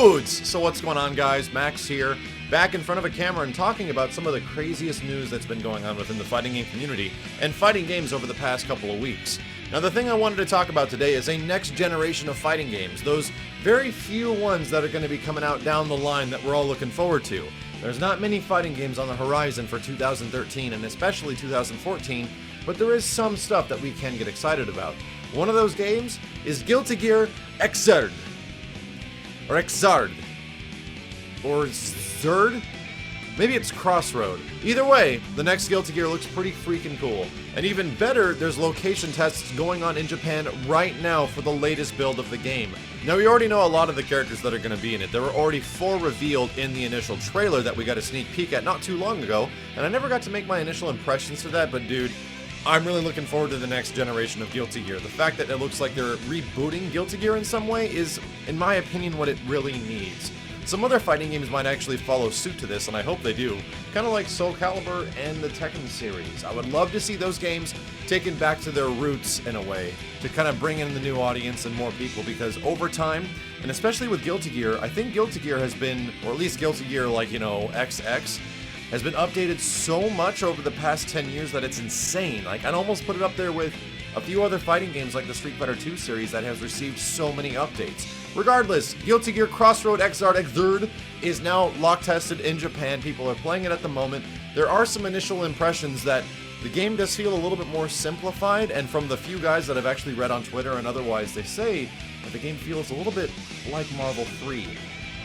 Dudes! So what's going on, guys? Max here, back in front of a camera and talking about some of the craziest news that's been going on within the fighting game community and fighting games over the past couple of weeks. Now, the thing I wanted to talk about today is a next generation of fighting games, those very few ones that are going to be coming out down the line that we're all looking forward to. There's not many fighting games on the horizon for 2013 and especially 2014, but there is some stuff that we can get excited about. One of those games is Guilty Gear Xrd. Or Xrd. Or Zerd? Maybe it's Crossroad. Either way, the next Guilty Gear looks pretty freaking cool. And even better, there's location tests going on in Japan right now for the latest build of the game. Now, we already know a lot of the characters that are going to be in it. There were already 4 revealed in the initial trailer that we got a sneak peek at not too long ago, and I never got to make my initial impressions for that, but dude, I'm really looking forward to the next generation of Guilty Gear. The fact that it looks like they're rebooting Guilty Gear in some way is, in my opinion, what it really needs. Some other fighting games might actually follow suit to this, and I hope they do. Kind of like Soul Calibur and the Tekken series. I would love to see those games taken back to their roots in a way, to kind of bring in the new audience and more people, because over time, and especially with Guilty Gear, I think Guilty Gear has been, or at least Guilty Gear like, you know, XX, has been updated so much over the past 10 years that it's insane. Like, I'd almost put it up there with a few other fighting games like the Street Fighter 2 series that has received so many updates. Regardless, Guilty Gear Crossroad Xrd is now lock tested in Japan. People are playing it at the moment. There are some initial impressions that the game does feel a little bit more simplified, and from the few guys that I've actually read on Twitter and otherwise, they say that the game feels a little bit like Marvel 3.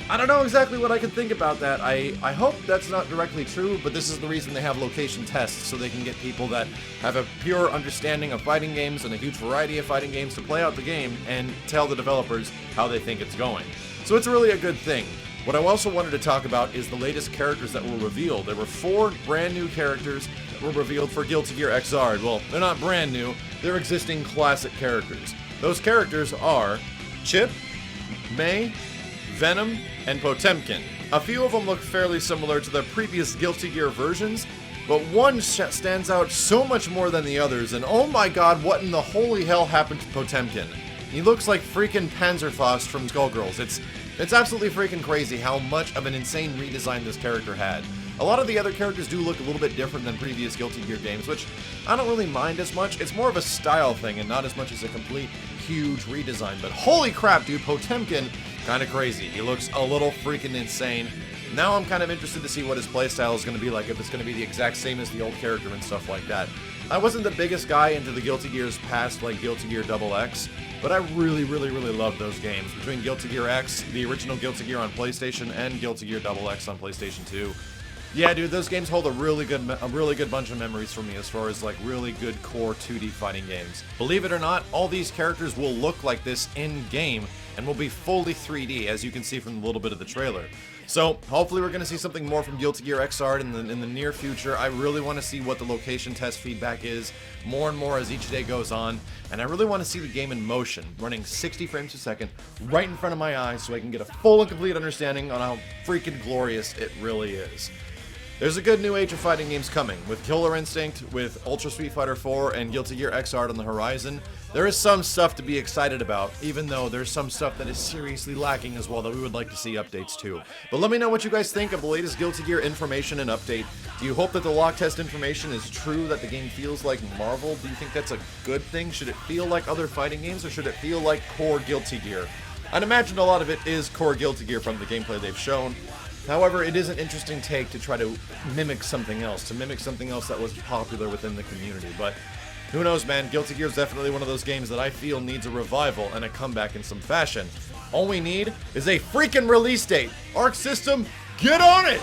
I don't know exactly what I can think about that. I hope that's not directly true, but this is the reason they have location tests, so they can get people that have a pure understanding of fighting games and a huge variety of fighting games to play out the game and tell the developers how they think it's going. So it's really a good thing. What I also wanted to talk about is the latest characters that were revealed. There were 4 brand new characters that were revealed for Guilty Gear Xrd. Well, they're not brand new, they're existing classic characters. Those characters are Chip, May, Venom, and Potemkin. A few of them look fairly similar to the previous Guilty Gear versions, but one stands out so much more than the others, and oh my god, what in the holy hell happened to Potemkin? He looks like freaking Panzerfaust from Skullgirls. It's absolutely freaking crazy how much of an insane redesign this character had. A lot of the other characters do look a little bit different than previous Guilty Gear games, which I don't really mind as much. It's more of a style thing and not as much as a complete huge redesign, but holy crap, dude, Potemkin, kind of crazy. He looks a little freaking insane. Now I'm kind of interested to see what his playstyle is going to be like, if it's going to be the exact same as the old character and stuff like that. I wasn't the biggest guy into the Guilty Gears past, like Guilty Gear XX, but I really loved those games. Between Guilty Gear X, the original Guilty Gear on PlayStation, and Guilty Gear XX on PlayStation 2. Yeah, dude, those games hold a really good bunch of memories for me as far as like really good core 2D fighting games. Believe it or not, all these characters will look like this in-game and will be fully 3D, as you can see from a little bit of the trailer. So, hopefully we're going to see something more from Guilty Gear Xrd in the near future. I really want to see what the location test feedback is more and more as each day goes on, and I really want to see the game in motion, running 60 frames per second right in front of my eyes so I can get a full and complete understanding on how freaking glorious it really is. There's a good new age of fighting games coming, with Killer Instinct, with Ultra Street Fighter 4, and Guilty Gear Xrd on the horizon. There is some stuff to be excited about, even though there's some stuff that is seriously lacking as well that we would like to see updates to. But let me know what you guys think of the latest Guilty Gear information and update. Do you hope that the lock test information is true, that the game feels like Marvel? Do you think that's a good thing? Should it feel like other fighting games, or should it feel like core Guilty Gear? I'd imagine a lot of it is core Guilty Gear from the gameplay they've shown. However, it is an interesting take to try to mimic something else, that was popular within the community. But who knows, man? Guilty Gear is definitely one of those games that I feel needs a revival and a comeback in some fashion. All we need is a freaking release date. Arc System, get on it!